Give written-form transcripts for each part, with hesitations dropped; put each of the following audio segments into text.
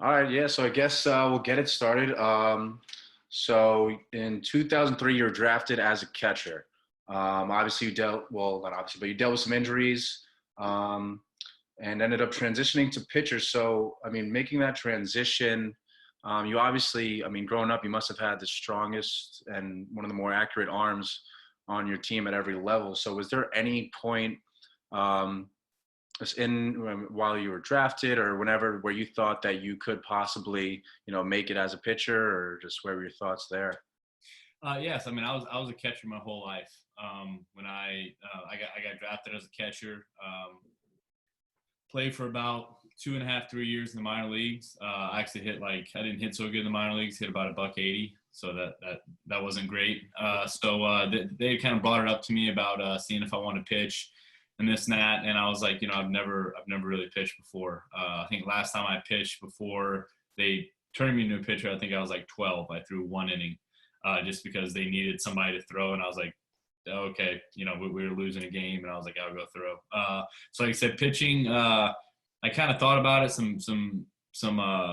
All right, yeah. So I guess we'll get it started. So in 2003, you were drafted as a catcher. Obviously, you dealt well, not obviously, but you dealt with some injuries, um, and ended up transitioning to pitcher. So I mean, making that transition, you obviously, I mean, growing up, you must have had the strongest and one of the more accurate arms on your team at every level. So was there any point? Um, while you were drafted or whenever where you thought that you could possibly make it as a pitcher, or just where were your thoughts there? Yes, I mean I was a catcher my whole life. When I got drafted as a catcher, played for about 2.5, 3 years in the minor leagues. I actually I didn't hit so good in the minor leagues, hit about a buck 80, so that wasn't great. They kind of brought it up to me about seeing if I wanted to pitch and this and that, and I was like, I've never really pitched before. I think last time I pitched before they turned me into a pitcher, I think I was like 12. I threw one inning, just because they needed somebody to throw, and I was like, okay, we were losing a game, and I was like, I'll go throw. So like I said, pitching, I kind of thought about it. Some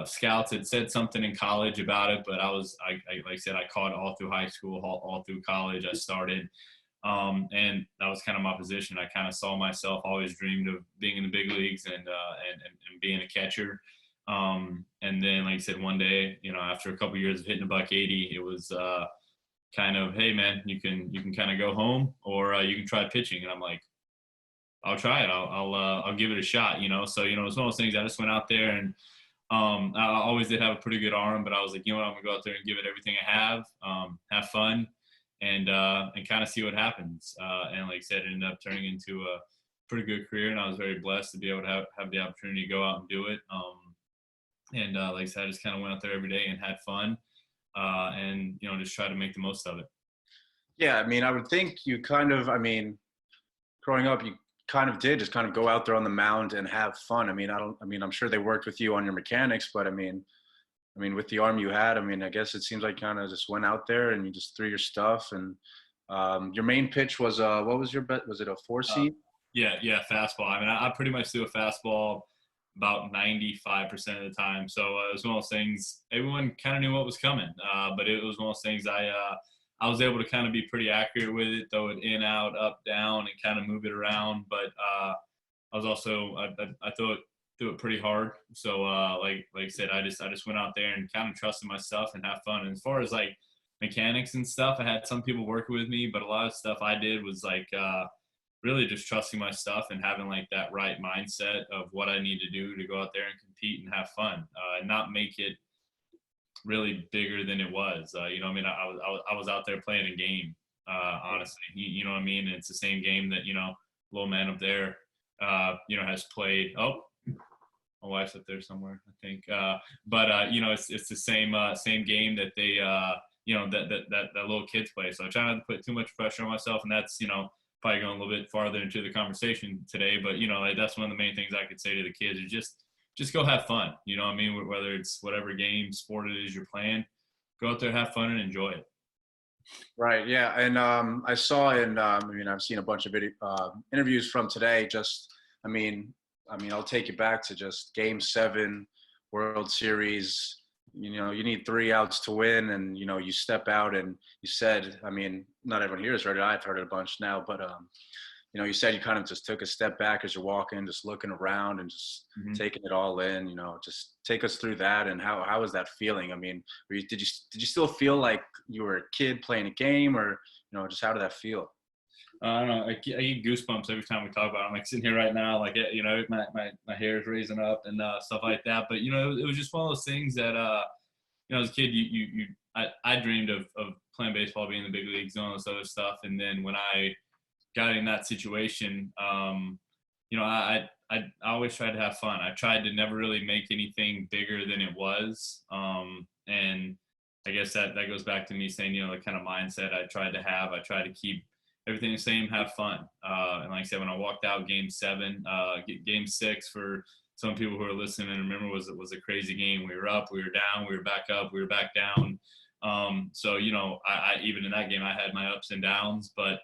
scouts had said something in college about it, but like I said, I caught it all through high school, all through college. I started, and that was kind of my position. I kind of saw myself, always dreamed of being in the big leagues and being a catcher. And then, like I said, one day, after a couple of years of hitting a buck 80, it was kind of, hey man, you can kind of go home, or you can try pitching. And I'm like, I'll try it. I'll give it a shot. So it's one of those things. I just went out there, and I always did have a pretty good arm, but I was like, you know what, I'm gonna go out there and give it everything I have fun, and kind of see what happens. And like I said, it ended up turning into a pretty good career, and I was very blessed to be able to have the opportunity to go out and do it. And like I said, I just kind of went out there every day and had fun, and just try to make the most of it. Yeah, I mean, I would think you kind of, I mean, growing up, you kind of did just kind of go out there on the mound and have fun. I mean, I mean, I'm sure they worked with you on your mechanics, but I mean, with the arm you had, I mean, I guess it seems like kind of just went out there and you just threw your stuff. And your main pitch was what was your bet? Was it a four Uh, seam? yeah, fastball. I mean, I pretty much threw a fastball about 95% of the time. So it was one of those things. Everyone kind of knew what was coming, but it was one of those things. I was able to kind of be pretty accurate with it, throw it in, out, up, down, and kind of move it around. But I was also I threw it pretty hard. So like I said, I just went out there and kind of trusted my stuff and have fun. And as far as like mechanics and stuff, I had some people working with me, but a lot of stuff I did was like really just trusting my stuff and having like that right mindset of what I need to do to go out there and compete and have fun, and not make it really bigger than it was. I mean, I was out there playing a game. Honestly, you know what I mean. And it's the same game that little man up there, has played. Oh, my wife's up there somewhere, I think. But it's the same game that they that little kids play. So I try not to put too much pressure on myself, and that's probably going a little bit farther into the conversation today. But like, that's one of the main things I could say to the kids is just go have fun. You know what I mean? Whether it's whatever game, sport it is you're playing, go out there, have fun, and enjoy it. Right. Yeah. And I saw I mean, I've seen a bunch of interviews from today. I mean, I'll take you back to just Game 7, World Series. You need 3 outs to win, and you step out and you said, I mean, not everyone here has heard it. I've heard it a bunch now, but you said you kind of just took a step back as you're walking, just looking around and just Mm-hmm. taking it all in. Just take us through that, and how was that feeling? I mean, did you still feel like you were a kid playing a game, or just how did that feel? I don't know. I get goosebumps every time we talk about it. I'm like sitting here right now, like my hair is raising up and stuff like that. But it was just one of those things that as a kid, I dreamed of playing baseball, being in the big leagues, doing all this other stuff. And then when I got in that situation, I always tried to have fun. I tried to never really make anything bigger than it was. And I guess that goes back to me saying, the kind of mindset I tried to have. I tried to keep everything the same, have fun. And like I said, when I walked out Game 7, Game 6 for some people who are listening and remember was a crazy game. We were up, we were down, we were back up, we were back down. So I even in that game I had my ups and downs, but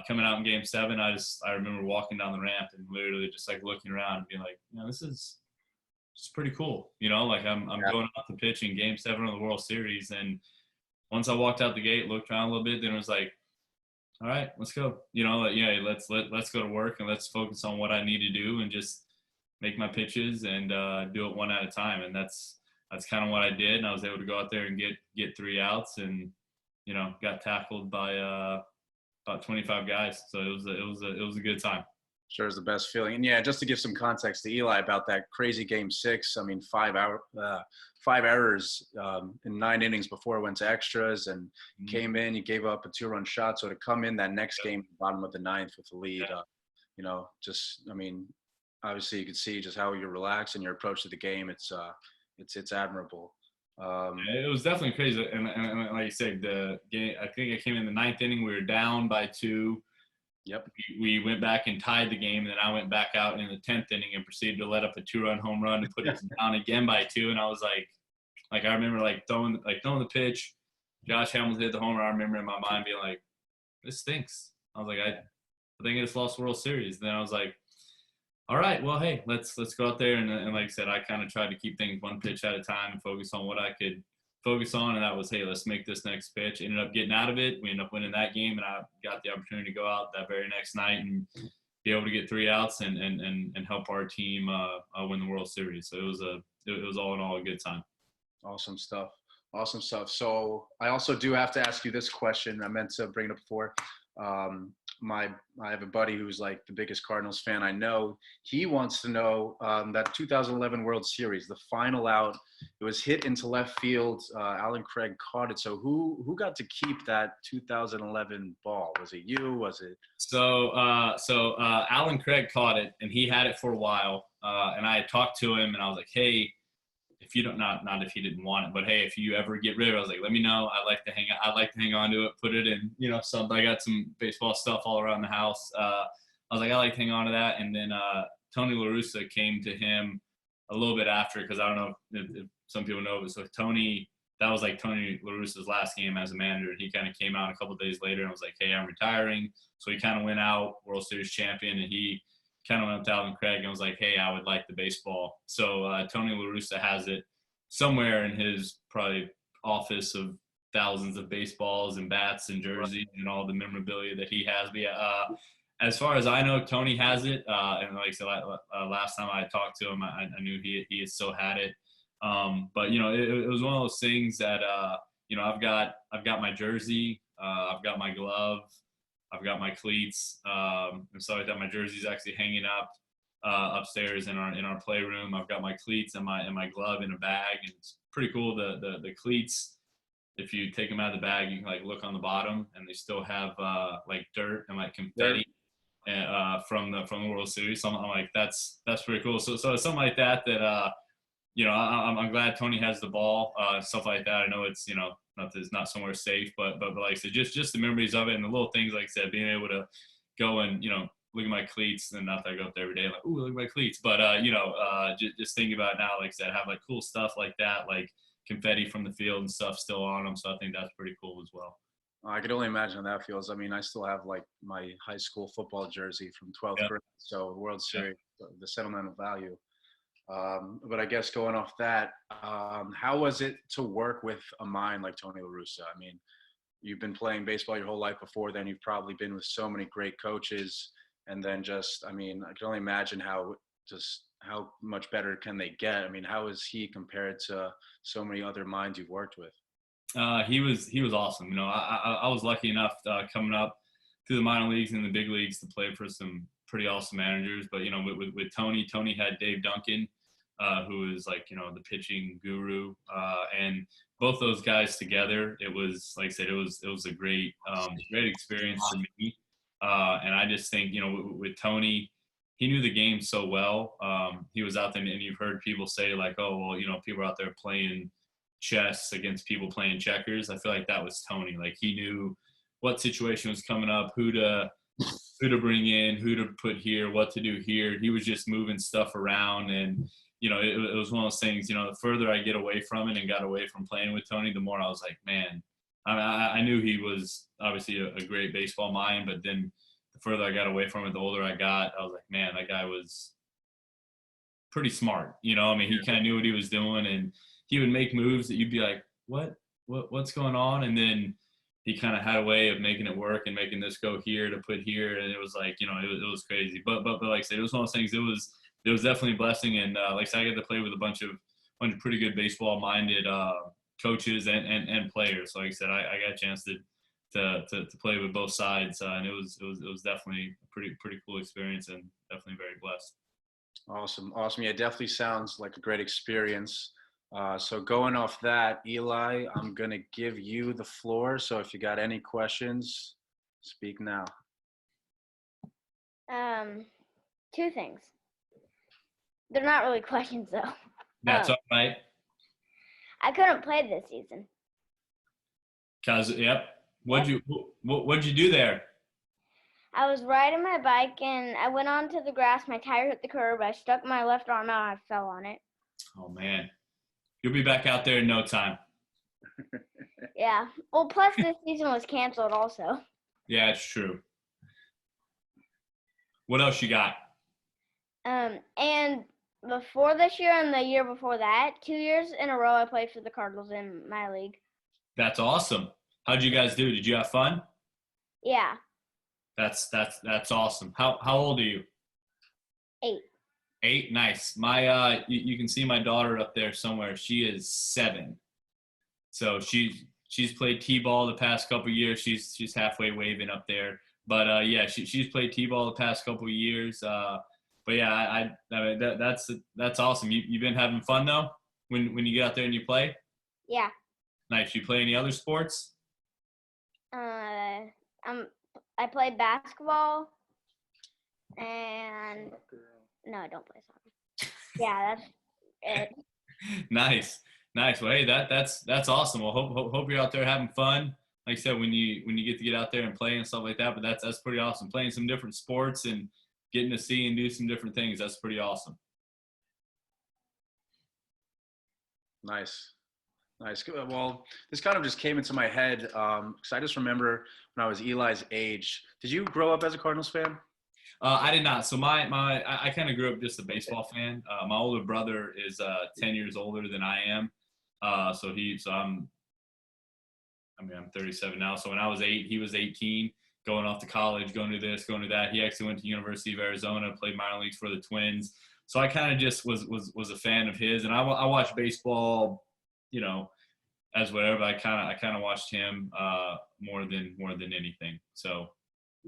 coming out in Game 7, I remember walking down the ramp and literally just like looking around and being like, this is it's pretty cool. You know, like I'm Yeah. going out to pitch in Game 7 of the World Series, and once I walked out the gate, looked around a little bit, then it was like, all right, let's go. You know, like, yeah, let's go to work and let's focus on what I need to do and just make my pitches and do it one at a time. And that's kind of what I did. And I was able to go out there and get 3 outs, and got tackled by about 25 guys. So it was a good time. Sure is the best feeling. And yeah, just to give some context to Eli about that crazy game 6, I mean, 5 errors in 9 innings before it went to extras, and came in, you gave up a 2-run shot. So to come in that next game, bottom of the 9th with the lead, just, I mean, obviously you could see just how you're relaxed and your approach to the game. It's admirable. It was definitely crazy. And like you said, the game, I think I came in the 9th inning, we were down by 2. Yep. We went back and tied the game, and then I went back out in the 10th inning and proceeded to let up a 2-run home run and put it down again by 2. And I was like I remember throwing the pitch. Josh Hamilton hit the homer. I remember in my mind being like, this stinks. I was like, I think I just lost the World Series. And then I was like, all right, well, hey, let's go out there. And like I said, I kind of tried to keep things one pitch at a time and focus on what I could focus on, and that was, hey, let's make this next pitch. Ended up getting out of it. We ended up winning that game, and I got the opportunity to go out that very next night and be able to get 3 outs and help our team win the World Series. So it was all in all a good time. Awesome stuff. Awesome stuff. So I also do have to ask you this question. I meant to bring it up before. I have a buddy who's like the biggest Cardinals fan I know. He wants to know that 2011 World Series, the final out, it was hit into left field. Alan Craig caught it. So who got to keep that 2011 ball? Was it you? Was it? So Alan Craig caught it, and he had it for a while. And I had talked to him, and I was like, hey, if you don't, not if he didn't want it, but hey, if you ever get rid of it, I was like, let me know. I'd like to hang on to it, put it in, something. I got some baseball stuff all around the house. I was like, I like to hang on to that. And then Tony La Russa came to him a little bit after, because I don't know if some people know, but so that was like Tony La Russa's last game as a manager. And he kind of came out a couple of days later and was like, hey, I'm retiring. So he kind of went out, World Series champion, and he kind of went up to Alan Craig and was like, hey, I would like the baseball. So Tony La Russa has it somewhere in his probably office of thousands of baseballs and bats and jerseys and all the memorabilia that he has. But yeah, as far as I know, Tony has it. And like I said, last time I talked to him, I knew he still had it. But it was one of those things that I've got my jersey, I've got my glove, I've got my cleats, and so like that. My jersey's actually hanging up upstairs in our playroom. I've got my cleats and my glove in a bag, and it's pretty cool. The cleats, if you take them out of the bag, you can like look on the bottom, and they still have like dirt and like confetti from the World Series. So I'm like, that's pretty cool. So it's something like that I'm glad Tony has the ball, stuff like that. I know it's not somewhere safe, but like I said, just the memories of it and the little things, like I said, being able to go and look at my cleats, and not that I go up there every day like, ooh, look at my cleats, but just thinking about it now, like I said, have like cool stuff like that, like confetti from the field and stuff still on them. So I think that's pretty cool as well. I could only imagine how that feels. I mean, I still have like my high school football jersey from 12th grade, so World Series, the sentimental value. But I guess going off that, how was it to work with a mind like Tony La Russa? I mean, you've been playing baseball your whole life before then. You've probably been with so many great coaches. And then I can only imagine how much better can they get? I mean, how is he compared to so many other minds you've worked with? He was awesome. I was lucky enough coming up through the minor leagues and the big leagues to play for some pretty awesome managers. But with Tony had Dave Duncan, who is like the pitching guru, and both those guys together, it was, like I said, it was a great experience for me. And I just think with Tony, he knew the game so well. He was out there, and you've heard people say like, oh well, people are out there playing chess against people playing checkers. I feel like that was Tony. Like he knew what situation was coming up, who to bring in, who to put here, what to do here. He was just moving stuff around, and it was one of those things. The further I get away from it and got away from playing with Tony, the more I was like, man. I knew he was obviously a great baseball mind, but then the further I got away from it, the older I got, I was like, man, that guy was pretty smart. You know, I mean, he kind of knew what he was doing, and he would make moves that you'd be like, what's going on? And then he kind of had a way of making it work and making this go here to put here, and it was like, you know, it was crazy. But like I said, it was one of those things. It was definitely a blessing, and like I said, I got to play with a bunch of pretty good baseball minded coaches and players. So like I said, I got a chance to play with both sides, and it was definitely a pretty cool experience, and definitely very blessed. Awesome. Yeah, it definitely sounds like a great experience. So going off that, Eli, I'm gonna give you the floor. So if you got any questions, speak now. Two things. They're not really questions though. That's all right. I couldn't play this season. Yep. What'd you do there? I was riding my bike and I went onto the grass. My tire hit the curb. I stuck my left arm out and I fell on it. Oh man, you'll be back out there in no time. Yeah. Well, plus this season was canceled also. Yeah, it's true. What else you got? And before this year and the year before that, 2 years in a row, I played for the Cardinals in my league. That's awesome. How'd you guys do? Did you have fun? Yeah. That's awesome. How old are you? 8. 8, nice. My you can see my daughter up there somewhere. She is 7. So she's played t-ball the past couple of years. She's halfway waving up there. But yeah, she's played t-ball the past couple of years. But yeah, I mean that's awesome. You've been having fun though when you get out there and you play? Yeah. Nice. You play any other sports? I play basketball and no, I don't play soccer. Yeah, that's it. Nice. Well, hey, that's awesome. Well, hope you're out there having fun. Like I said, when you get out there and play and stuff like that, but that's pretty awesome. Playing some different sports and getting to see and do some different things. That's pretty awesome. Nice. Well, this kind of just came into my head because I just remember when I was Eli's age. Did you grow up as a Cardinals fan? I did not. So I kind of grew up just a baseball fan. My older brother is 10 years older than I am. I'm 37 now. So when I was 8, he was 18, going off to college, going to this, going to that. He actually went to University of Arizona, played minor leagues for the Twins. So I kind of just was a fan of his, and I watched baseball, you know, as whatever. I kind of watched him more than anything. So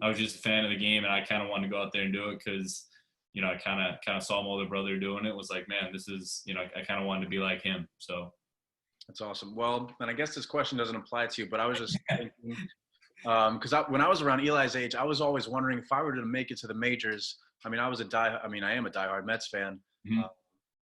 I was just a fan of the game, and I kind of wanted to go out there and do it because, you know, I kind of saw my older brother doing it. Was like, man, this is, you know, I kind of wanted to be like him. So that's awesome. Well, and I guess this question doesn't apply to you, but I was just thinking, because when I was around Eli's age, I was always wondering if I were to make it to the majors. I mean, I am a diehard Mets fan. Mm-hmm.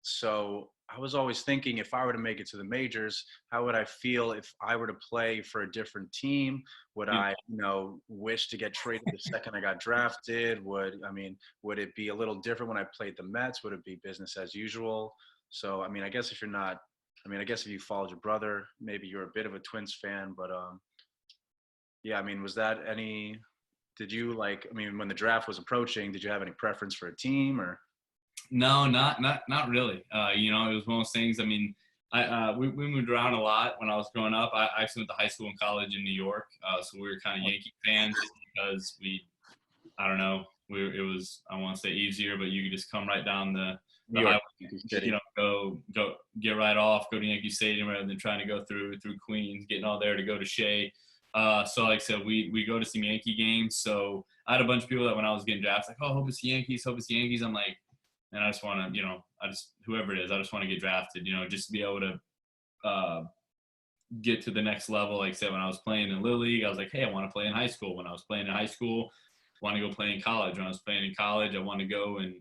So I was always thinking, if I were to make it to the majors, how would I feel if I were to play for a different team? Would I, you know, wish to get traded the second I got drafted? Would it be a little different when I played the Mets? Would it be business as usual? So, I mean, I guess if you followed your brother, maybe you're a bit of a Twins fan, but yeah, I mean, did you when the draft was approaching, did you have any preference for a team or? No, not really. You know, it was one of those things. I mean, we moved around a lot when I was growing up. I actually went to high school and college in New York, so we were kind of Yankee fans because I don't know, it was, I want to say easier, but you could just come right down the highway, you know, go get right off, go to Yankee Stadium rather than trying to go through Queens, getting all there to go to Shea. So like I said, we go to some Yankee games. So I had a bunch of people that when I was getting drafted, like, oh, hope it's the Yankees. I'm like, and I just want to, you know, whoever it is, I just want to get drafted, you know, just to be able to get to the next level. Like I said, when I was playing in Little League, I was like, hey, I want to play in high school. When I was playing in high school, I want to go play in college. When I was playing in college, I want to go and,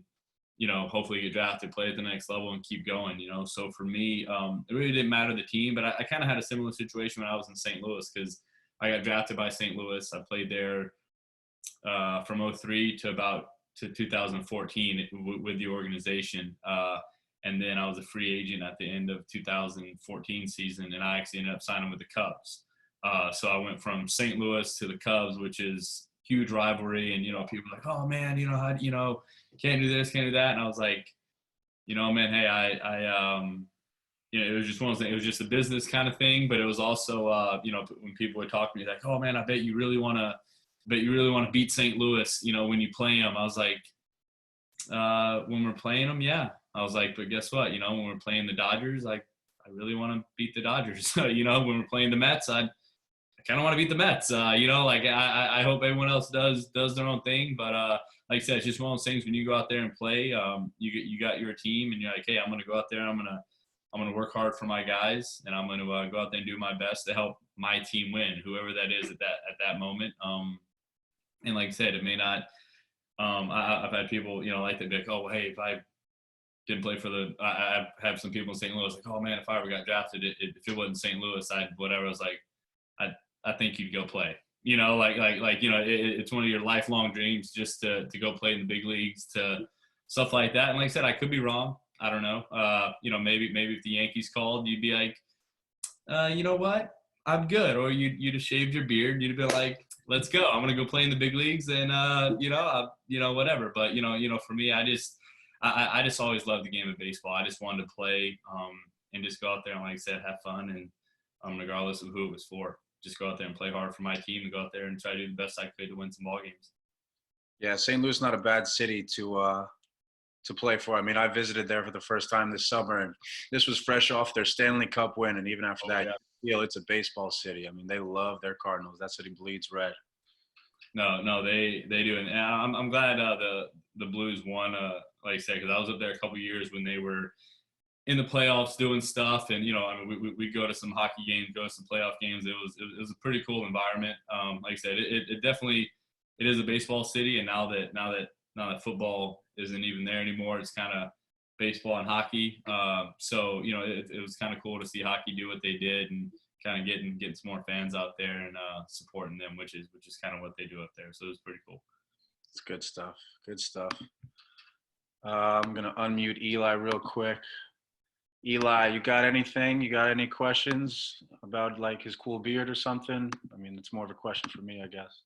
you know, hopefully get drafted, play at the next level and keep going, you know. So for me, it really didn't matter the team, but I kind of had a similar situation when I was in St. Louis because I got drafted by St. Louis. I played there from 2003 to 2014 with the organization. And then I was a free agent at the end of 2014 season, and I actually ended up signing with the Cubs. So I went from St. Louis to the Cubs, which is huge rivalry. And, you know, people are like, oh man, you know, how, you know, can't do this, can't do that. And I was like, man, hey, it was just one of those things. It was just a business kind of thing, but it was also, when people would talk to me like, oh man, I bet you really want to beat St. Louis, when you play them. I was like, when we're playing them, yeah. I was like, but guess what? When we're playing the Dodgers, like, I really want to beat the Dodgers. When we're playing the Mets, I kind of want to beat the Mets. Like I hope everyone else does their own thing, but like I said, it's just one of those things when you go out there and play. You got your team, and you're like, hey, I'm gonna go out there, I'm gonna work hard for my guys, and I'm gonna go out there and do my best to help my team win, whoever that is at that moment. And like I said, it may not. I've had people, like that, be like, oh, well, hey, if I didn't play for I have some people in St. Louis like, oh man, if I ever got drafted, if it wasn't St. Louis, I'd whatever. I was like, I think you'd go play. It's one of your lifelong dreams just to go play in the big leagues, to stuff like that. And like I said, I could be wrong. I don't know. Maybe if the Yankees called, you'd be like, you know what? I'm good. Or you'd have shaved your beard. You'd have been like, let's go. I'm gonna go play in the big leagues, and whatever. But for me, I just always loved the game of baseball. I just wanted to play, and just go out there and, like I said, have fun, and regardless of who it was for, just go out there and play hard for my team, and go out there and try to do the best I could to win some ball games. Yeah, St. Louis is not a bad city to play for. I mean, I visited there for the first time this summer, and this was fresh off their Stanley Cup win, and even after that, yeah. you feel it's a baseball city. I mean, they love their Cardinals. That city bleeds red. No, they do, and I'm glad the Blues won. Like I said, because I was up there a couple years when they were in the playoffs doing stuff, and we'd go to some hockey games, go to some playoff games. It was a pretty cool environment. Like I said, it definitely is a baseball city, and now that football isn't even there anymore, it's kind of baseball and hockey. So it was kind of cool to see hockey do what they did, and kind of getting some more fans out there, and supporting them, which is kind of what they do up there. So it was pretty cool. It's good stuff. Good stuff. I'm gonna unmute Eli real quick. Eli, you got anything? You got any questions about like his cool beard or something? I mean, it's more of a question for me, I guess.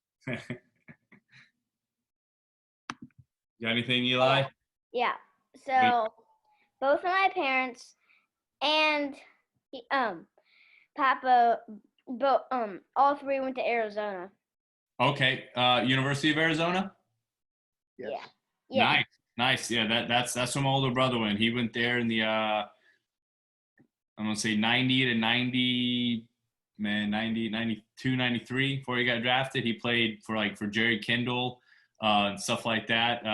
Got anything, Eli? Yeah. So both of my parents and Papa, all three went to Arizona. Okay. University of Arizona? Yes. Yeah. Nice. Yeah, that's from my older brother when he went there in the I'm gonna say 90 to 90, 92, 93 before he got drafted. He played for Jerry Kendall and stuff like that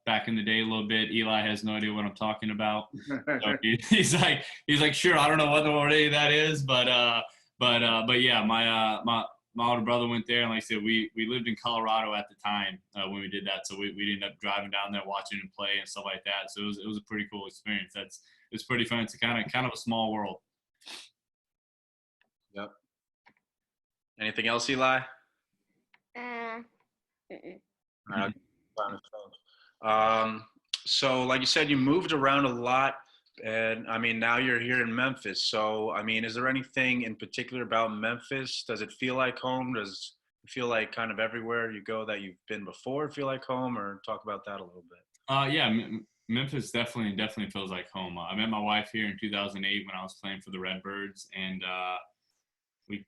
back in the day a little bit. Eli has no idea what I'm talking about. So he's like, sure, I don't know what any of that is, but yeah, my older brother went there, and like I said, we lived in Colorado at the time when we did that, so we ended up driving down there, watching him play and stuff like that. So it was a pretty cool experience. It's pretty fun. It's kind of a small world. Yep. Anything else, Eli? So like you said, you moved around a lot, and I mean, now you're here in Memphis. So, I mean, is there anything in particular about Memphis? Does it feel like home? Does it feel like kind of everywhere you go that you've been before feel like home, or talk about that a little bit? Yeah, Memphis definitely feels like home. I met my wife here in 2008 when I was playing for the Redbirds, and we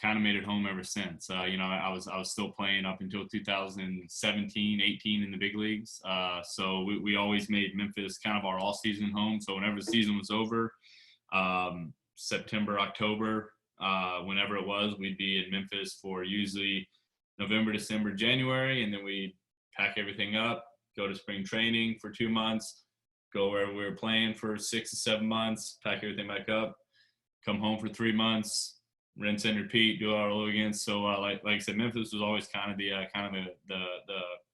kind of made it home ever since. I was still playing up until 2017, 18 in the big leagues. So we always made Memphis kind of our all-season home. So whenever the season was over, September, October, whenever it was, we'd be in Memphis for usually November, December, January, and then we'd pack everything up, go to spring training for 2 months, go where we were playing for 6 to 7 months, pack everything back up, come home for 3 months, rinse and repeat, do it all over again. So like I said, Memphis was always kind of the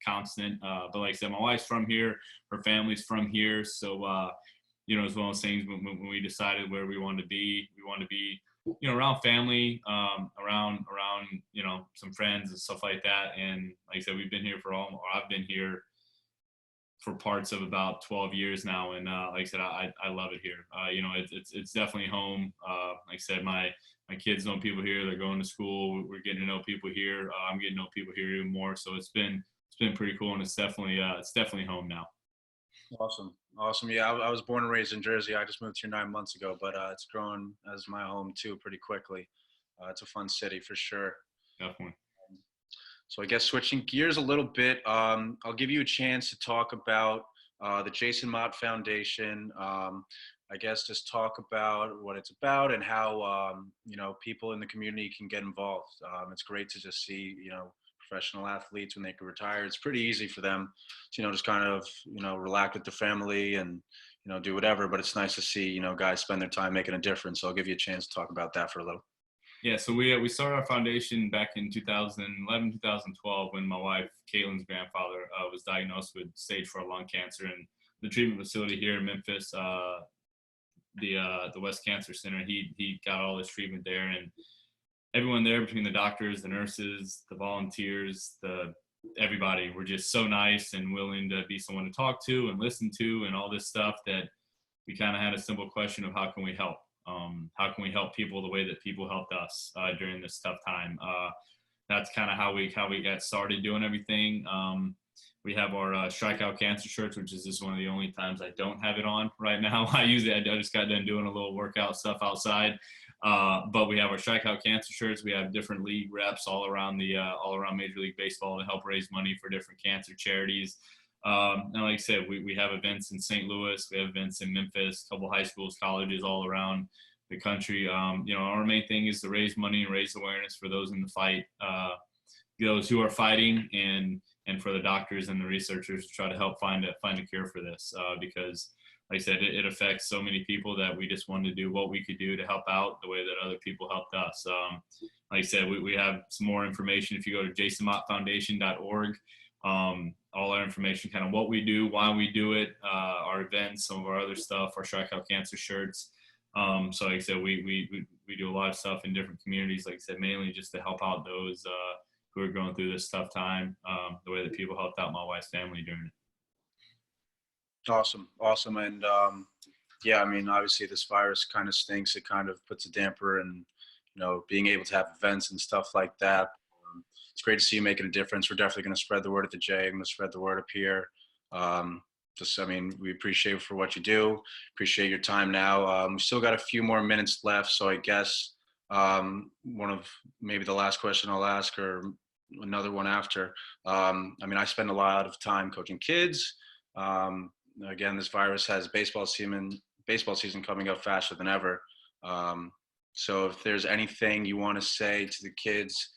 constant. But like I said, my wife's from here, her family's from here, so it's one of those things when we decided where we wanted to be around family, around some friends and stuff like that. And like I said, I've been here for parts of about 12 years now, and like I said, I love it here. It's definitely home. Like I said, my kids know people here. They're going to school. We're getting to know people here. I'm getting to know people here even more. So it's been pretty cool, and it's definitely home now. Awesome. Awesome. Yeah, I was born and raised in Jersey. I just moved here 9 months ago, but it's grown as my home too pretty quickly. It's a fun city for sure. Definitely. So I guess switching gears a little bit, I'll give you a chance to talk about the Jason Motte Foundation. I guess just talk about what it's about and how people in the community can get involved. It's great to just see professional athletes when they can retire. It's pretty easy for them to just kind of relax with their family and do whatever. But it's nice to see guys spend their time making a difference. So I'll give you a chance to talk about that for a little. Yeah, so we started our foundation back in 2011, 2012 when my wife, Caitlin's grandfather, was diagnosed with stage 4 lung cancer. And the treatment facility here in Memphis, the West Cancer Center, he got all his treatment there. And everyone there, between the doctors, the nurses, the volunteers, everybody were just so nice and willing to be someone to talk to and listen to and all this stuff, that we kind of had a simple question of how can we help? How can we help people the way that people helped us during this tough time? That's kind of how we got started doing everything. We have our Strikeout Cancer shirts, which is just one of the only times I don't have it on right now. I just got done doing a little workout stuff outside. But we have our Strikeout Cancer shirts. We have different league reps all around Major League Baseball to help raise money for different cancer charities. And like I said, we have events in St. Louis, we have events in Memphis, a couple high schools, colleges all around the country. Our main thing is to raise money and raise awareness for those in the fight, those who are fighting, and for the doctors and the researchers to try to help find a cure for this, because like I said, it affects so many people that we just wanted to do what we could do to help out the way that other people helped us. Like I said, we have some more information if you go to jasonmottefoundation.org. All our information, kind of what we do, why we do it, our events, some of our other stuff, our Strikeout Cancer shirts. So like I said, we do a lot of stuff in different communities, like I said, mainly just to help out those who are going through this tough time, the way that people helped out my wife's family during it. Awesome. And yeah, I mean, obviously this virus kind of stinks. It kind of puts a damper and, being able to have events and stuff like that. It's great to see you making a difference. We're definitely going to spread the word at the J. I'm going to spread the word up here. We appreciate you for what you do. Appreciate your time now. We still got a few more minutes left. So I guess one of maybe the last question I'll ask, or another one after. I spend a lot of time coaching kids. Again, this virus has baseball season coming up faster than ever. So if there's anything you want to say to the kids,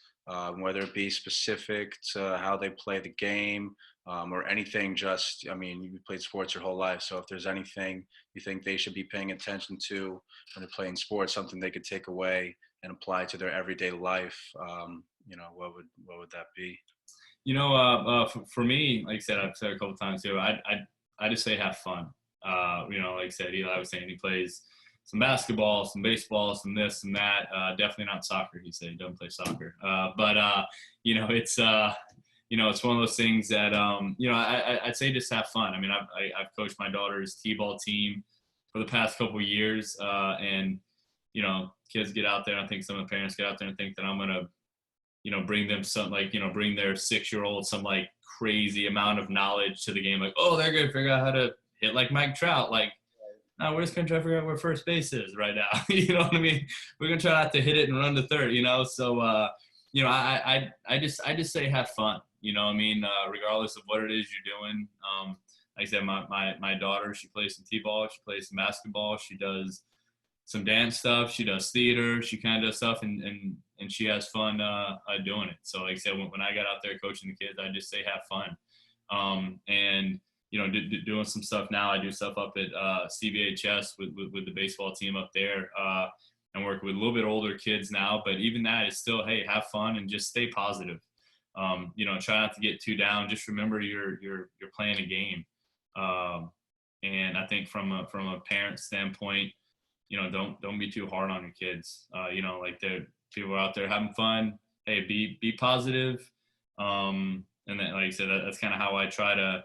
whether it be specific to how they play the game, or anything, you played sports your whole life. So if there's anything you think they should be paying attention to when they're playing sports, something they could take away and apply to their everyday life, what would that be? For me, like I said, I've said a couple times too, I just say have fun. Like I said, Eli was saying he plays some basketball, some baseball, some this, some that. Definitely not soccer. He said he doesn't play soccer. It's one of those things that, I'd say just have fun. I mean, I've coached my daughter's T-ball team for the past couple of years. And kids get out there. I think some of the parents get out there and think that I'm going to, bring them bring their 6-year-old some like crazy amount of knowledge to the game. Like, oh, they're going to figure out how to hit like Mike Trout. Like, no, we're just going to try to figure out where first base is right now. You know what I mean? We're going to try not to hit it and run to third, So, I just say have fun, regardless of what it is you're doing. Like I said, my daughter, she plays some T-ball, she plays some basketball, she does some dance stuff, she does theater, she kind of does stuff, and she has fun doing it. So like I said, when I got out there coaching the kids, I just say have fun. Doing some stuff now. I do stuff up at CBHS with the baseball team up there, and work with a little bit older kids now. But even that is still, hey, have fun and just stay positive. Try not to get too down. Just remember you're playing a game. And I think from a parent standpoint, don't be too hard on your kids. People are out there having fun. Hey, be positive. And then, like I said, that's kind of how I try to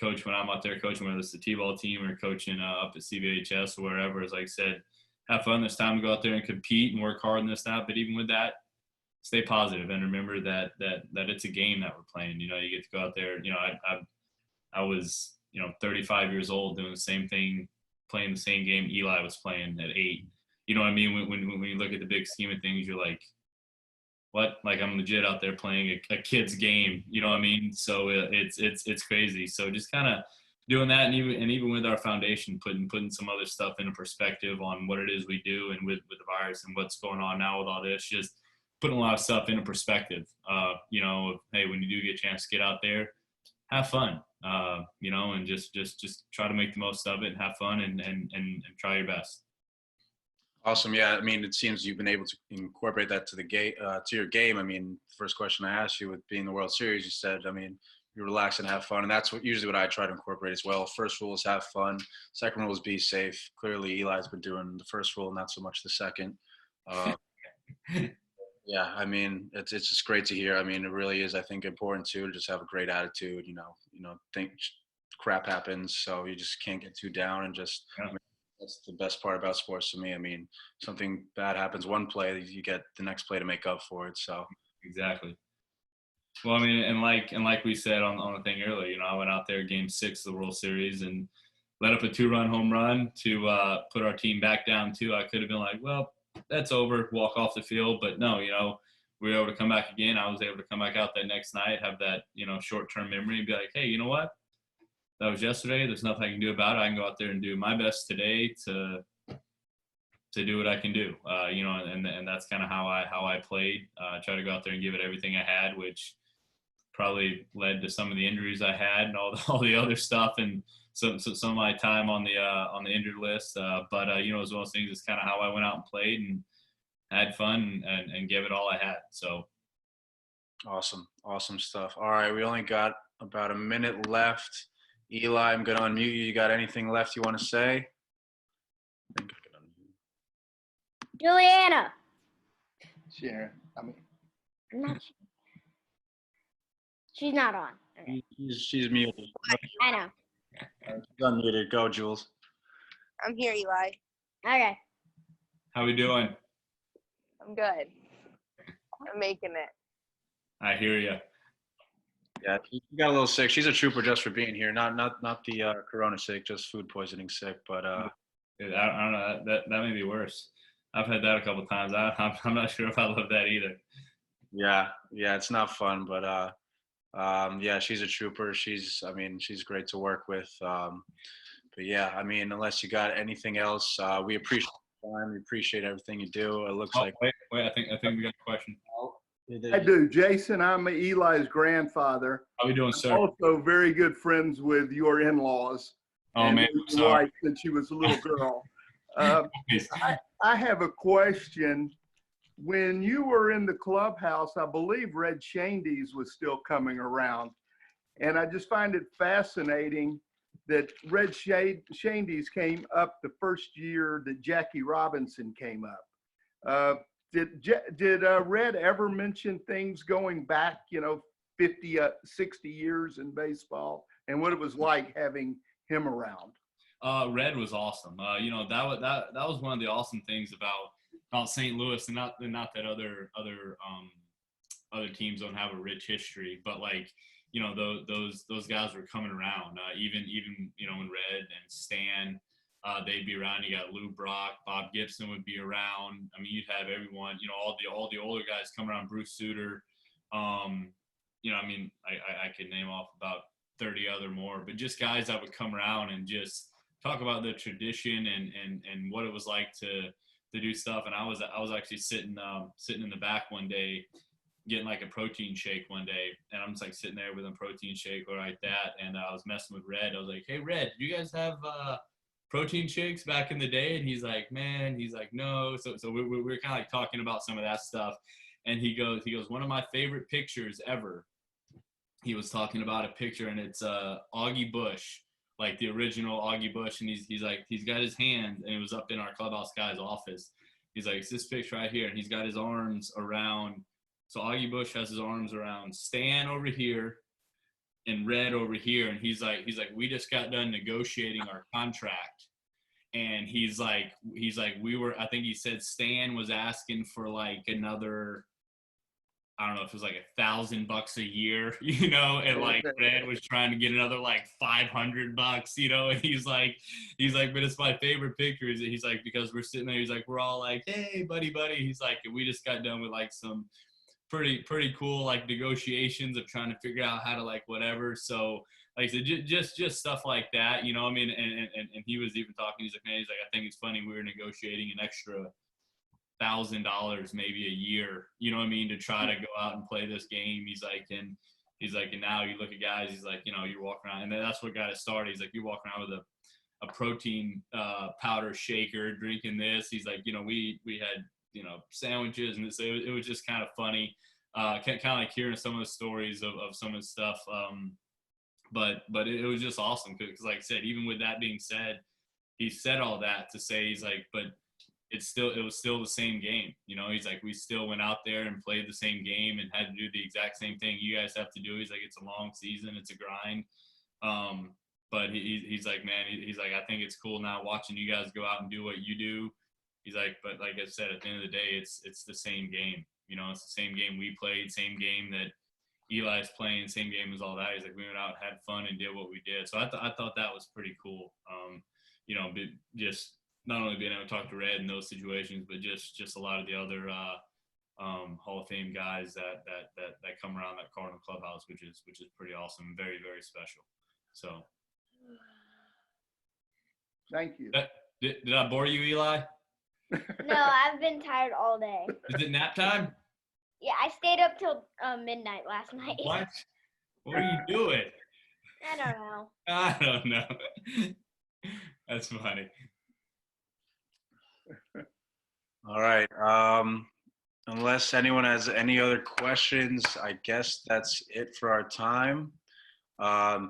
coach when I'm out there coaching, whether it's the T-ball team or coaching up at CBHS or wherever. Is like I said, have fun. There's time to go out there and compete and work hard and this, that. But even with that, stay positive and remember that it's a game that we're playing. You get to go out there. I was 35 years old doing the same thing, playing the same game Eli was playing at 8. You know what I mean? When you look at the big scheme of things, you're like, what? Like, I'm legit out there playing a kid's game. You know what I mean? So it's crazy. So just kind of doing that, and even with our foundation, putting some other stuff into perspective on what it is we do, and with the virus and what's going on now with all this, just putting a lot of stuff into perspective. Hey, when you do get a chance to get out there, have fun. And just try to make the most of it and have fun and try your best. Awesome. Yeah. I mean, it seems you've been able to incorporate that to to your game. I mean, first question I asked you with being the World Series, you said, I mean, you relax and have fun. And that's usually what I try to incorporate as well. First rule is have fun. Second rule is be safe. Clearly Eli's been doing the first rule, not so much the second. Yeah. I mean, it's just great to hear. I mean, it really is, I think, important too, to just have a great attitude, think crap happens. So you just can't get too down and just, that's the best part about sports to me. I mean, something bad happens one play, you get the next play to make up for it. So exactly. Well, I mean, and like we said on the thing earlier, I went out there Game 6 of the World Series and let up a 2-run home run to put our team back down 2. I could have been like, well, that's over, walk off the field. But no, we were able to come back again. I was able to come back out that next night, have that, short-term memory and be like, hey, you know what? That was yesterday. There's nothing I can do about it. I can go out there and do my best today to do what I can do. And that's kind of how I played. Try to go out there and give it everything I had, which probably led to some of the injuries I had and all the other stuff, and some of my time on the injured list. But it was one of those things. It's kind of how I went out and played and had fun and gave it all I had. So awesome stuff. All right, we only got about a minute left. Eli, I'm going to unmute you. You got anything left you want to say? Juliana. Sharon. I'm not. She's not on. Okay. She's muted. I know. She's unmuted. Go, Jules. I'm here, Eli. Okay. how we doing? I'm good. I'm making it. I hear you. Yeah, she got a little sick. She's a trooper just for being here. Not the corona sick, just food poisoning sick. But Dude, I don't know. That may be worse. I've had that a couple times. I'm not sure if I love that either. yeah, it's not fun. But yeah, she's a trooper. She's great to work with. But yeah, I mean, unless you got anything else, we appreciate the time. We appreciate everything you do. It looks like. Wait. I think we got a question. I do. Jason, I'm Eli's grandfather. How we doing, sir? Also very good friends with your in-laws. Oh, and man, his sorry. wife since she was a little girl. I have a question. When you were in the clubhouse, I believe Red Shandy's was still coming around. And I just find it fascinating that Red Shandy's came up the first year that Jackie Robinson came up. Did Red ever mention things going back, 50, 60 years in baseball, and what it was like having him around? Red was awesome. That was one of the awesome things about St. Louis, and not that other teams don't have a rich history, but those guys were coming around. Even when Red and Stan. They'd be around. You got Lou Brock, Bob Gibson would be around. I mean, you'd have everyone. All the older guys come around. Bruce Sutter. I could name off about 30 other more, but just guys that would come around and just talk about the tradition and what it was like to do stuff. And I was actually sitting in the back one day, getting like a protein shake one day, and I'm just like sitting there with a protein shake or like that, and I was messing with Red. I was like, "Hey, Red, do you guys have protein shakes back in the day?" And he's like, no. So we're kind of like talking about some of that stuff. And he goes, one of my favorite pictures ever. He was talking about a picture, and it's Augie Bush, like the original Augie Bush. And he's like, he's got his hand, and it was up in our clubhouse guy's office. He's like, it's this picture right here. And he's got his arms around. So Augie Bush has his arms around Stan over here and Red over here, and he's like, we just got done negotiating our contract, and he's like, I think he said Stan was asking for like another, I don't know if it was like $1,000 a year, you know, and like Red was trying to get another like $500, you know, and he's like, but it's my favorite picture. He's like, because we're sitting there, he's like, we're all like, hey, buddy. He's like, we just got done with like some pretty cool like negotiations of trying to figure out how to like whatever. So like I said, just stuff like that, you know. I mean, and he was even talking. He's like, man, he's like, I think it's funny we were negotiating an extra $1,000 maybe a year, you know what I mean, to try to go out and play this game. He's like, and now you look at guys, he's like, you know, you're walking around, and that's what got it started. He's like, you're walking around with a protein powder shaker, drinking this. He's like, you know, we had, you know, sandwiches, and so it was just kind of funny, kind of like hearing some of the stories of some of the stuff. But it was just awesome because, like I said, even with that being said, he said all that to say, he's like, but it was still the same game. You know, he's like, we still went out there and played the same game and had to do the exact same thing you guys have to do. He's like, it's a long season, it's a grind. But he's like, man, he's like, I think it's cool now watching you guys go out and do what you do. He's like, but like I said, at the end of the day, it's the same game. You know, it's the same game we played, same game that Eli's playing, same game as all that. He's like, we went out, had fun, and did what we did. So I thought that was pretty cool. You know, just not only being able to talk to Red in those situations, but just a lot of the other Hall of Fame guys that come around that Cardinal clubhouse, which is pretty awesome, very, very special. So, Thank you. Did I bore you, Eli? No, I've been tired all day. Is it nap time? Yeah, I stayed up till midnight last night. What? What are you doing? I don't know. I don't know. That's funny. All right. Unless anyone has any other questions, I guess that's it for our time.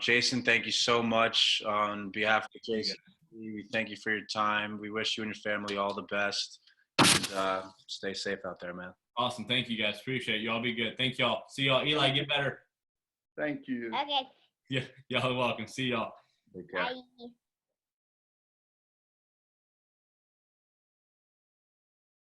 Jason, thank you so much on behalf of Jason. We thank you for your time. We wish you and your family all the best. And stay safe out there, man. Awesome. Thank you, guys. Appreciate it. Y'all be good. Thank y'all. See y'all. Eli, get better. Thank you. Okay. Yeah, y'all are welcome. See y'all. Take care. Bye.